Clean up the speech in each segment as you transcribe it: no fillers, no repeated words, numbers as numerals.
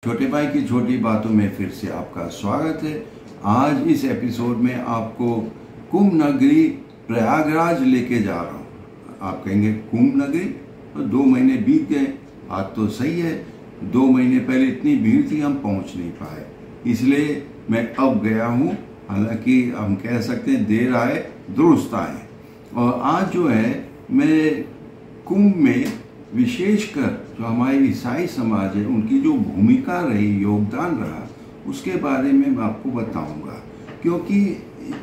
छोटे भाई की छोटी बातों में फिर से आपका स्वागत है। आज इस एपिसोड में आपको कुंभ नगरी प्रयागराज लेके जा रहा हूँ। आप कहेंगे कुंभ नगरी, तो 2 महीने बीत गए, आज तो सही है। 2 महीने पहले इतनी भीड़ थी हम पहुँच नहीं पाए, इसलिए मैं अब गया हूँ। हालांकि हम कह सकते हैं देर आए दुरुस्त आए। और आज जो है मैं कुंभ में विशेषकर जो हमारे ईसाई समाज है उनकी जो भूमिका रही, योगदान रहा, उसके बारे में मैं आपको बताऊंगा, क्योंकि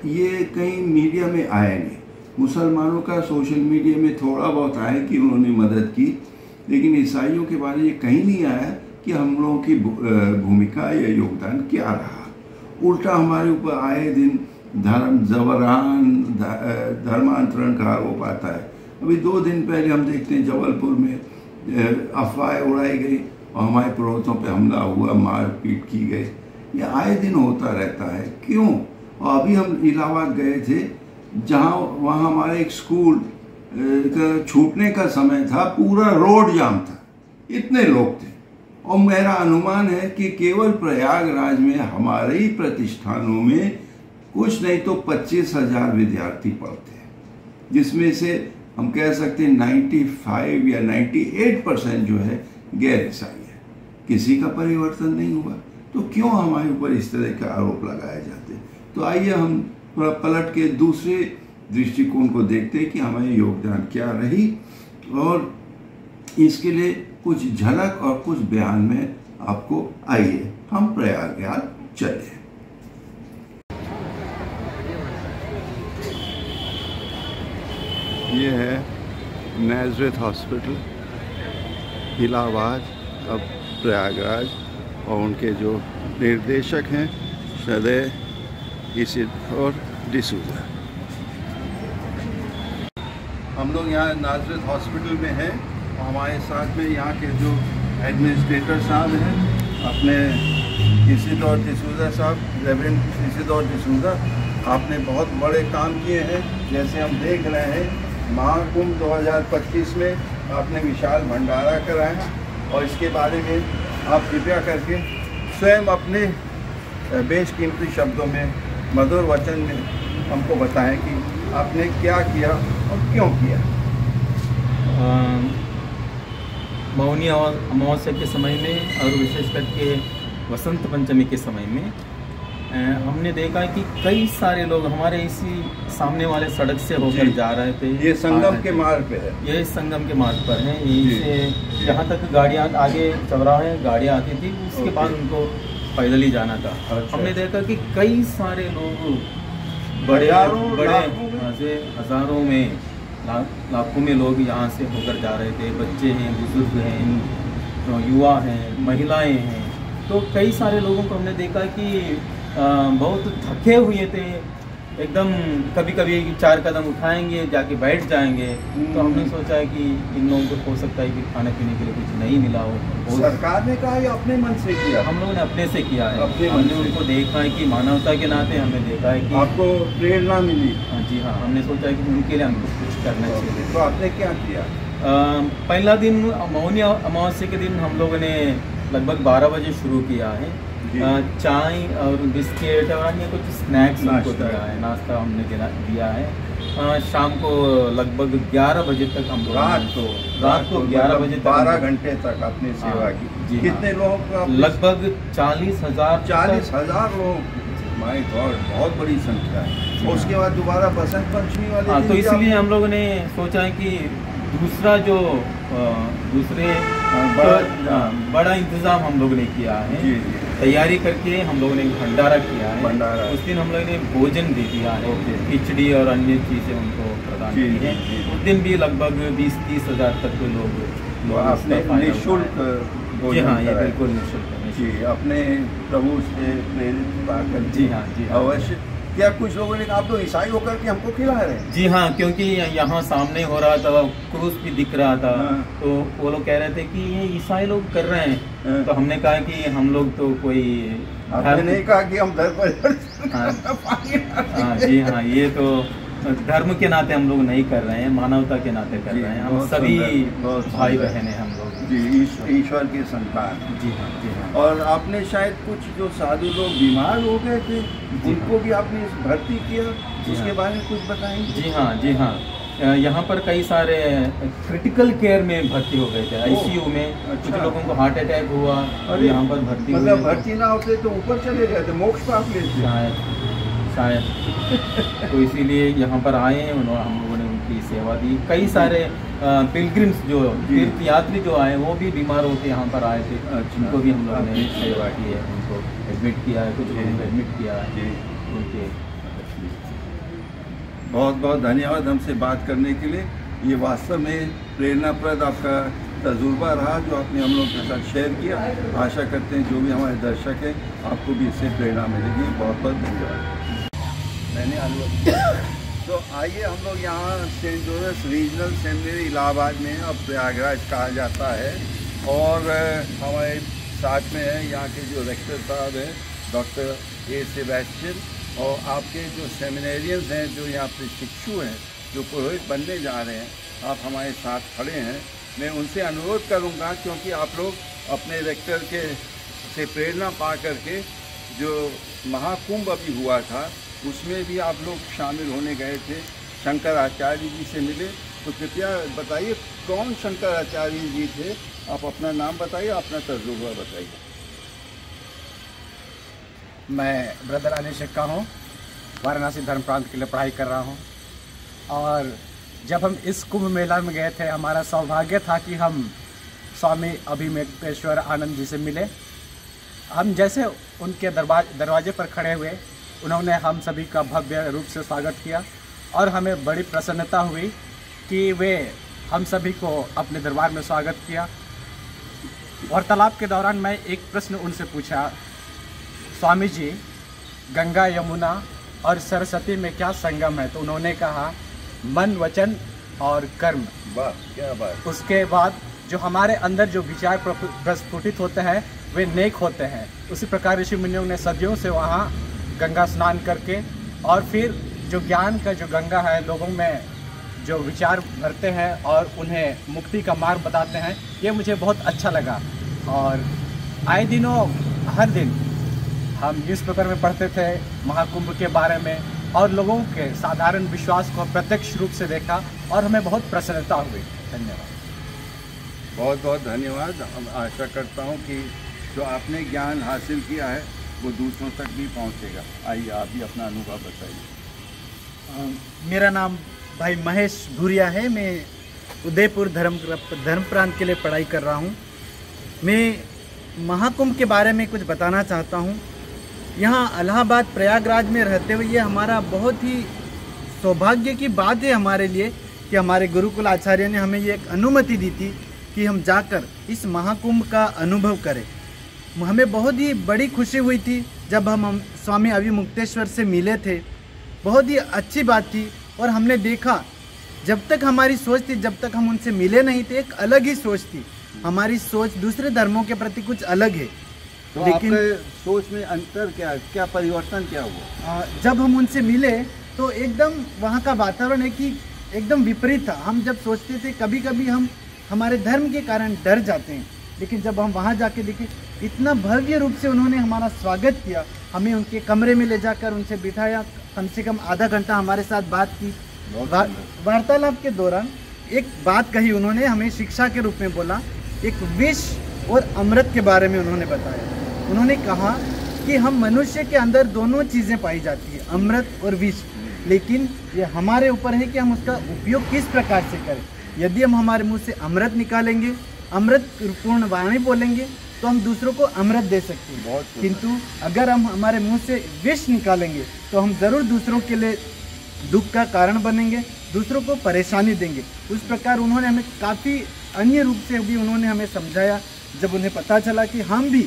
ये कहीं मीडिया में आया नहीं। मुसलमानों का सोशल मीडिया में थोड़ा बहुत आया कि उन्होंने मदद की, लेकिन ईसाइयों के बारे में ये कहीं नहीं आया कि हम लोगों की भूमिका या योगदान क्या रहा। उल्टा हमारे ऊपर आए दिन धर्मांतरण का आरोप आता है। अभी 2 दिन पहले हम देखते हैं जबलपुर में अफवाहें उड़ाई गई और हमारे पुरोहितों पे हमला हुआ, मारपीट की गई। ये आए दिन होता रहता है, क्यों? और अभी हम इलाहाबाद गए थे, वहाँ हमारे एक स्कूल का छूटने का समय था, पूरा रोड जाम था, इतने लोग थे। और मेरा अनुमान है कि केवल प्रयागराज में हमारे ही प्रतिष्ठानों में कुछ नहीं तो 25,000 विद्यार्थी पढ़ते हैं, जिसमें से हम कह सकते हैं 95 या 98% जो है गैर ईसाई है। किसी का परिवर्तन नहीं हुआ, तो क्यों हमारे ऊपर इस तरह के आरोप लगाए जाते? तो आइए हम थोड़ा पलट के दूसरे दृष्टिकोण को देखते हैं कि हमारे योगदान क्या रही, और इसके लिए कुछ झलक और कुछ बयान में आपको आइए हम प्रयागराज चले। ये है नाज़रेथ हॉस्पिटल इलाहाबाद, अब प्रयागराज, और उनके जो निर्देशक हैं सदैव इसिडोर डिसूजा। हम लोग यहाँ नाज़रेथ हॉस्पिटल में हैं और हमारे साथ में यहाँ के जो एडमिनिस्ट्रेटर साहब हैं, अपने इसिडोर डिसूजा साहब, रेवरेंड इसिडोर डिसूजा। आपने बहुत बड़े काम किए हैं, जैसे हम देख रहे हैं महाकुंभ 2025 में आपने विशाल भंडारा कराया, और इसके बारे में आप कृपया करके स्वयं अपने बेशकीमती शब्दों में, मधुर वचन में हमको बताएं कि आपने क्या किया और क्यों किया। मौनी अमावस्या के समय में और विशेष करके वसंत पंचमी के समय में हमने देखा कि कई सारे लोग हमारे इसी सामने वाले सड़क से होकर जा रहे थे। ये संगम के मार्ग पे है, ये संगम के मार्ग पर है। यहीं से जहाँ तक गाड़ियाँ, आगे चौराहे गाड़ियाँ आती थी, उसके बाद उनको पैदल ही जाना था। हमने देखा कि कई सारे लोग बड़े से हज़ारों में, लाखों में लोग यहाँ से होकर जा रहे थे। बच्चे हैं, बुजुर्ग हैं, युवा हैं, महिलाएं हैं। तो कई सारे लोगों को हमने देखा कि बहुत थके हुए थे एकदम। कभी कभी 4 कदम उठाएंगे, जाके बैठ जाएंगे। तो हमने सोचा है कि इन लोगों को हो सकता है कि खाने पीने के लिए कुछ नहीं मिला हो। सरकार ने कहा या अपने मन से किया? हम लोगों ने अपने से किया है। हमने उनको देखा है कि मानवता के नाते हमने देखा है कि आपको प्रेरणा मिली। हाँ जी हाँ, हमने सोचा है कि उनके लिए हमको कुछ करना चाहिए। तो आपने क्या किया? पहला दिन मौनी अमावस्या के दिन हम लोगों ने लगभग 12 बजे शुरू किया है। चाय और बिस्किट और ये कुछ स्नैक्स उनको दिया है, नाश्ता हमने दिया है। शाम को लगभग 11 बजे तक हम लोग रात को 11 बजे तक 12 घंटे तक अपनी सेवा की। कितने लोग? लगभग 40,000 लोग। माय गॉड, बहुत बड़ी संख्या है। उसके बाद दोबारा बसंत पंचमी वाले, तो इसलिए हम लोगों ने सोचा है कि दूसरा जो बड़ा इंतजाम हम लोगों ने किया है। तैयारी करके हम लोगों ने भंडारा किया है। उस दिन हम लोगों ने भोजन भी दिया है, खिचड़ी और अन्य चीज़ें उनको प्रदान की हैं। उस दिन भी लगभग 20-30 हज़ार तक के लोग निःशुल्क। जी हाँ, ये बिल्कुल निःशुल्क है। जी, अपने प्रभु से प्रेरित पाकर। जी हाँ, जी अवश्य। क्या कुछ लोगों ने, आप लोग ईसाई होकर के हमको खिला रहे हैं? जी हाँ, क्योंकि यहाँ सामने हो रहा था, क्रूस भी दिख रहा था। तो वो लोग कह रहे थे कि ये ईसाई लोग कर रहे हैं। तो हमने कहा कि हम लोग तो कोई, आपने नहीं कहा कि हम धर्म पर। हाँ जी हाँ, ये तो धर्म के नाते हम लोग नहीं कर रहे हैं, मानवता के नाते कर रहे हैं। हम सभी भाई बहन हैं हम लोग। जी, ईश्वर के संतान। जी हाँ, जी हाँ। और आपने शायद कुछ जो साधु लोग बीमार हो गए थे उनको भी आपने भर्ती किया, उसके बारे में कुछ बताएंगे? जी हाँ, जी हाँ। यहाँ पर कई सारे क्रिटिकल केयर में भर्ती हो गए थे, आईसीयू में। अच्छा। कुछ लोगों को हार्ट अटैक हुआ और यहाँ पर भर्ती हुए। मतलब भर्ती ना होते तो ऊपर चले गए थे, मोक्ष पाप लेते शायद तो इसीलिए यहाँ पर आए हैं, उन्होंने हम लोगों ने उनकी सेवा दी। कई सारे पिलग्रिम्स जो तीर्थ यात्री जो आए वो भी बीमार होकर यहाँ पर आए थे। अच्छा। उनको भी हम लोगों ने सेवा की है, उनको एडमिट किया है, कुछ लोगों को एडमिट किया है उनके। बहुत बहुत धन्यवाद हमसे बात करने के लिए। ये वास्तव में प्रेरणाप्रद आपका तजुर्बा रहा जो आपने हम लोग के साथ शेयर किया। आशा करते हैं जो भी हमारे दर्शक हैं आपको भी इससे प्रेरणा मिलेगी। बहुत बहुत धन्यवाद। मैंने तो आइए हम लोग यहाँ saint Joseph regional seminary Allahabad में, अब प्रयागराज कहा जाता है, और हमारे साथ में है यहाँ के जो रेक्टर साहब हैं डॉक्टर ए सेबेस्टियन, और आपके जो सेमिनेरियंस हैं जो यहाँ प्रशिक्षु हैं जो पुरोहित बनने जा रहे हैं, आप हमारे साथ खड़े हैं। मैं उनसे अनुरोध करूँगा क्योंकि आप लोग अपने रेक्टर के से प्रेरणा पा करके जो महाकुंभ अभी हुआ था उसमें भी आप लोग शामिल होने गए थे, शंकराचार्य जी से मिले। तो कृपया बताइए कौन शंकराचार्य जी थे, आप अपना नाम बताइए, अपना तजुर्बा बताइए। मैं ब्रदर अनिश शिक्का हूँ, वाराणसी धर्म प्रांत के लिए पढ़ाई कर रहा हूँ। और जब हम इस कुंभ मेला में गए थे, हमारा सौभाग्य था कि हम स्वामी अभिमेकेश्वर आनंद जी से मिले। हम जैसे उनके दरवाजे पर खड़े हुए, उन्होंने हम सभी का भव्य रूप से स्वागत किया और हमें बड़ी प्रसन्नता हुई कि वे हम सभी को अपने दरबार में स्वागत किया। वार्तालाप के दौरान मैं एक प्रश्न उनसे पूछा, स्वामी जी गंगा यमुना और सरस्वती में क्या संगम है? तो उन्होंने कहा मन वचन और कर्म। वाह, क्या बात। उसके बाद जो हमारे अंदर जो विचार प्रस्फुटित होते हैं वे नेक होते हैं। उसी प्रकार ऋषि मुनियों ने सदियों से वहाँ गंगा स्नान करके और फिर जो ज्ञान का जो गंगा है लोगों में जो विचार भरते हैं और उन्हें मुक्ति का मार्ग बताते हैं, ये मुझे बहुत अच्छा लगा। और आए दिनों हर दिन हम न्यूज़पेपर में पढ़ते थे महाकुंभ के बारे में और लोगों के साधारण विश्वास को प्रत्यक्ष रूप से देखा और हमें बहुत प्रसन्नता हुई। धन्यवाद। बहुत बहुत धन्यवाद। हम आशा करता हूँ कि जो आपने ज्ञान हासिल किया है वो दूसरों तक भी पहुँचेगा। आइए आप भी अपना अनुभव बताइए। मेरा नाम भाई महेश भूरिया है। मैं उदयपुर धर्म प्रांत के लिए पढ़ाई कर रहा हूँ। मैं महाकुंभ के बारे में कुछ बताना चाहता हूँ। यहाँ इलाहाबाद प्रयागराज में रहते हुए ये हमारा बहुत ही सौभाग्य की बात है हमारे लिए कि हमारे गुरुकुल आचार्य ने हमें ये एक अनुमति दी थी कि हम जाकर इस महाकुंभ का अनुभव करें। हमें बहुत ही बड़ी खुशी हुई थी जब हम स्वामी अभिमुक्तेश्वर से मिले थे। बहुत ही अच्छी बात थी और हमने देखा जब तक हमारी सोच थी, जब तक हम उनसे मिले नहीं थे, एक अलग ही सोच थी। हमारी सोच दूसरे धर्मों के प्रति कुछ अलग है। तो लेकिन सोच में अंतर क्या परिवर्तन क्या हुआ? जब हम उनसे मिले तो एकदम वहाँ का वातावरण है कि एकदम विपरीत था। हम जब सोचते थे कभी कभी हम हमारे धर्म के कारण डर जाते हैं, लेकिन जब हम वहाँ जाके देखे इतना भव्य रूप से उन्होंने हमारा स्वागत किया। हमें उनके कमरे में ले जाकर उनसे बिठाया, कम से कम आधा घंटा हमारे साथ बात की। वार्तालाप के दौरान एक बात कही उन्होंने, हमें शिक्षा के रूप में बोला। एक विष और अमृत के बारे में उन्होंने बताया। उन्होंने कहा कि हम मनुष्य के अंदर दोनों चीज़ें पाई जाती है, अमृत और विष, लेकिन ये हमारे ऊपर है कि हम उसका उपयोग किस प्रकार से करें। यदि हम हमारे मुंह से अमृत निकालेंगे, अमृत पूर्ण वाणी बोलेंगे, तो हम दूसरों को अमृत दे सकते हैं। किंतु अगर हम हमारे मुंह से विष निकालेंगे तो हम ज़रूर दूसरों के लिए दुख का कारण बनेंगे, दूसरों को परेशानी देंगे। उस प्रकार उन्होंने हमें काफ़ी अन्य रूप से भी उन्होंने हमें समझाया। जब उन्हें पता चला कि हम भी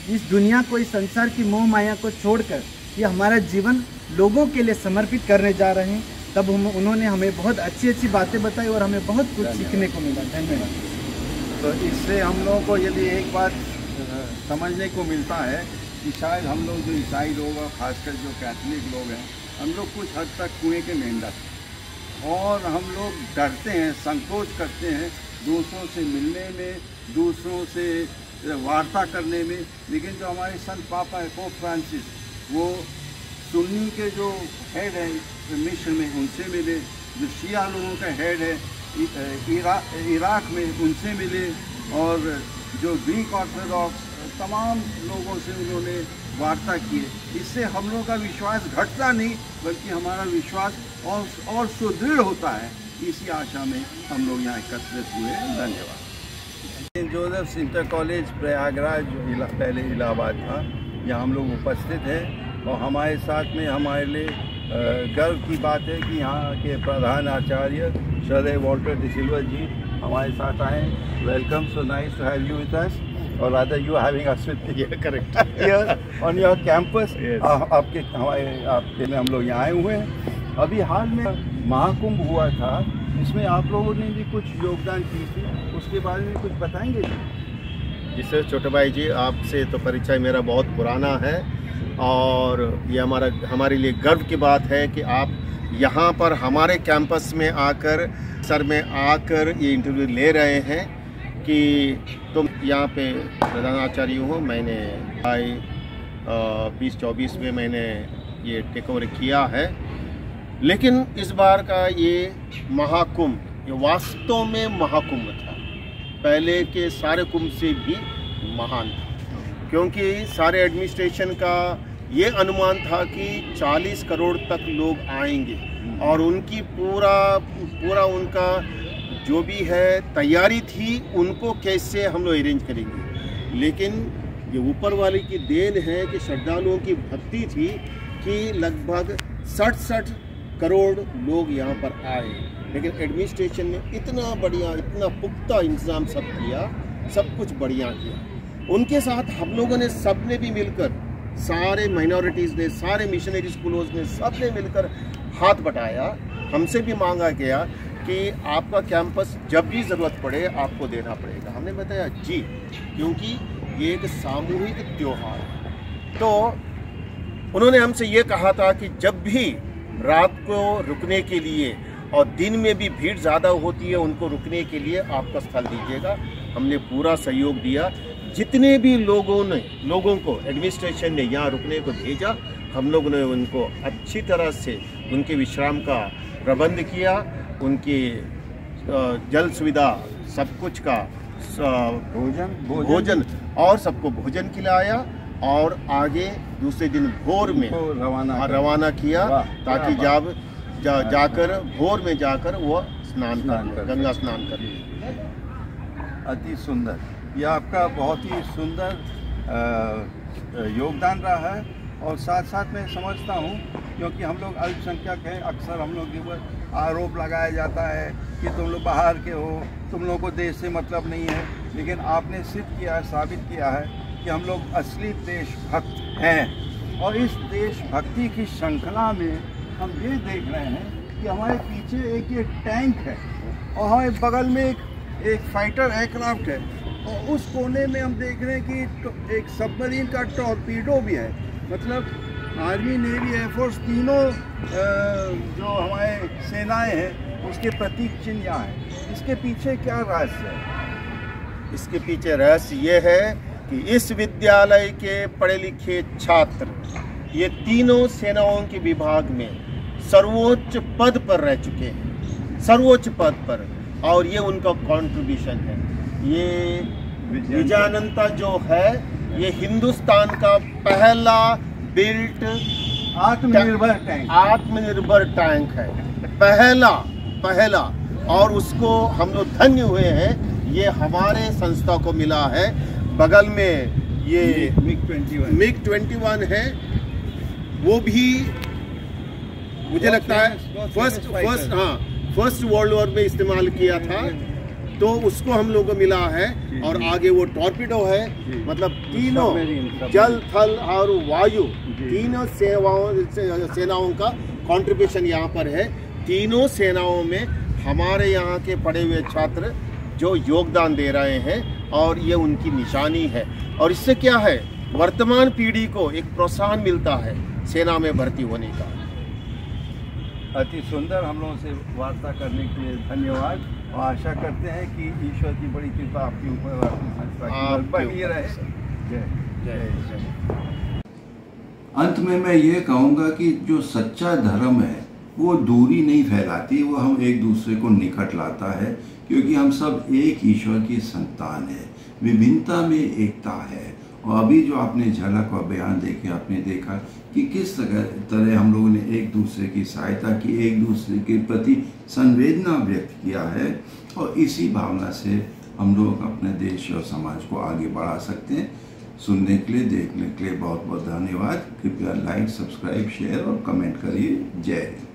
इस दुनिया को, इस संसार की मोह माया को छोड़कर ये हमारा जीवन लोगों के लिए समर्पित करने जा रहे हैं, तब उन्होंने हमें बहुत अच्छी अच्छी बातें बताई और हमें बहुत कुछ सीखने को मिला। धन्यवाद। तो इससे हम लोगों को यदि एक बात समझने को मिलता है कि शायद हम लोग जो ईसाई लोग और खासकर जो कैथोलिक लोग हैं, हम लोग कुछ हद तक कुएं के मेंढक और हम लोग डरते हैं, संकोच करते हैं दूसरों से मिलने में, दूसरों से वार्ता करने में। लेकिन जो हमारे संत पापा है पोप फ्रांसिस, वो सुन्नी के जो हेड है मिस्र में उनसे मिले, जो शिया लोगों का हेड है इराक में उनसे मिले, और जो ग्रीक ऑर्थोडॉक्स तमाम लोगों से उन्होंने वार्ता की है। इससे हम लोगों का विश्वास घटता नहीं बल्कि हमारा विश्वास और सुदृढ़ होता है। इसी आशा में हम लोग यहाँ एकत्रित हुए। धन्यवाद। Saint Joseph inter college Prayagraj जो पहले इलाहाबाद था, यहाँ हम लोग उपस्थित हैं और हमारे साथ में हमारे लिए गर्व की बात है कि यहाँ के प्रधान आचार्य श्रद्धेय वॉल्टर डिसिल्वा जी हमारे साथ आए। Welcome, so nice to have you with us, और rather you having us with correct here on your campus. आपके में हम लोग यहाँ आए हुए हैं। अभी हाल में महाकुंभ हुआ था, इसमें आप लोगों ने भी कुछ योगदान की थी, उसके बारे में कुछ बताएंगे जी? जी सर, छोटे भाई जी, आपसे तो परिचय मेरा बहुत पुराना है और ये हमारे लिए गर्व की बात है कि आप यहाँ पर हमारे कैंपस में आकर ये इंटरव्यू ले रहे हैं कि तुम यहाँ पे प्रधानाचार्य हो। मैंने 2024 में मैंने ये टेक ओवर किया है, लेकिन इस बार का ये महाकुंभ ये वास्तव में महाकुंभ था, पहले के सारे कुंभ से भी महान था, क्योंकि सारे एडमिनिस्ट्रेशन का ये अनुमान था कि 40 करोड़ तक लोग आएंगे और उनकी पूरा उनका जो भी है तैयारी थी, उनको कैसे हम लोग अरेंज करेंगे। लेकिन ये ऊपर वाले की देन है कि श्रद्धालुओं की भक्ति थी कि लगभग 60 करोड़ लोग यहाँ पर आए। लेकिन एडमिनिस्ट्रेशन ने इतना बढ़िया, इतना पुख्ता इंतज़ाम सब किया, सब कुछ बढ़िया किया। उनके साथ हम लोगों ने सब ने भी मिलकर, सारे माइनॉरिटीज़ ने, सारे मिशनरी स्कूलों ने, सब ने मिलकर हाथ बटाया। हमसे भी मांगा गया कि आपका कैंपस जब भी ज़रूरत पड़े आपको देना पड़ेगा। हमने बताया जी, क्योंकि ये एक सामूहिक त्यौहार है। तो उन्होंने हमसे ये कहा था कि जब भी रात को रुकने के लिए और दिन में भी भीड़ ज़्यादा होती है, उनको रुकने के लिए आपका स्थल दीजिएगा। हमने पूरा सहयोग दिया। जितने भी लोगों को एडमिनिस्ट्रेशन ने यहाँ रुकने को भेजा, हम लोगों ने उनको अच्छी तरह से उनके विश्राम का प्रबंध किया, उनकी जल सुविधा सब कुछ का भोजन और सबको भोजन खिलाया और आगे दूसरे दिन भोर में रवाना किया, ताकि जब जाकर भोर में जाकर वो स्नान कर गंगा स्नान कर। अति सुंदर, ये आपका बहुत ही सुंदर योगदान रहा है। और साथ साथ मैं समझता हूँ, क्योंकि हम लोग अल्पसंख्यक हैं, अक्सर हम लोग के ऊपर आरोप लगाया जाता है कि तुम लोग बाहर के हो, तुम लोगों को देश से मतलब नहीं है। लेकिन आपने सिद्ध किया है, साबित किया है कि हम लोग असली देशभक्त हैं। और इस देशभक्ति की श्रृंखला में हम ये देख रहे हैं कि हमारे पीछे एक ये टैंक है और हमारे बगल में एक फाइटर एयरक्राफ्ट है, और उस कोने में हम देख रहे हैं कि एक सबमरीन का टॉर्पीडो भी है। मतलब आर्मी, नेवी, एयरफोर्स तीनों जो हमारे सेनाएं हैं उसके प्रतीक चिन्ह यहाँ है। इसके पीछे क्या रहस्य है? इसके पीछे रहस्य ये है कि इस विद्यालय के पढ़े लिखे छात्र ये तीनों सेनाओं के विभाग में सर्वोच्च पद पर रह चुके हैं, सर्वोच्च पद पर, और ये उनका कंट्रीब्यूशन है। ये विजयानंता जो है ये हिंदुस्तान का पहला बिल्ट आत्मनिर्भर टैंक है, पहला, और उसको हम लोग धन्य हुए हैं। ये हमारे संस्था को मिला है। बगल में ये मिग 21 है, वो भी मुझे लगता है फर्स्ट वर्ल्ड वॉर में इस्तेमाल किया था, तो उसको हम लोगों को मिला है। और आगे वो टॉर्पीडो है। मतलब तीनों जल, थल और वायु, तीनों सेनाओं का कंट्रीब्यूशन यहाँ पर है। तीनों सेनाओं में हमारे यहाँ के पढ़े हुए छात्र जो योगदान दे रहे हैं, और ये उनकी निशानी है। और इससे क्या है, वर्तमान पीढ़ी को एक प्रोत्साहन मिलता है सेना में भर्ती होने का। अति सुंदर, हम लोगों से वार्ता करने के लिए धन्यवाद। और आशा करते हैं कि ईश्वर की बड़ी कृपा आपके ऊपर और आपकी संस्था की बनी रहे। जय जय जय। अंत में मैं ये कहूँगा कि जो सच्चा धर्म है वो दूरी नहीं फैलाती, वो हम एक दूसरे को निकट लाता है, क्योंकि हम सब एक ईश्वर की संतान है। विभिन्नता में एकता है। और अभी जो आपने झलक और बयान देखे, आपने देखा कि किस तरह हम लोगों ने एक दूसरे की सहायता की, एक दूसरे के प्रति संवेदना व्यक्त किया है, और इसी भावना से हम लोग अपने देश और समाज को आगे बढ़ा सकते हैं। सुनने के लिए, देखने के लिए बहुत बहुत धन्यवाद। कृपया लाइक, सब्सक्राइब, शेयर और कमेंट करिए। जय हिंद।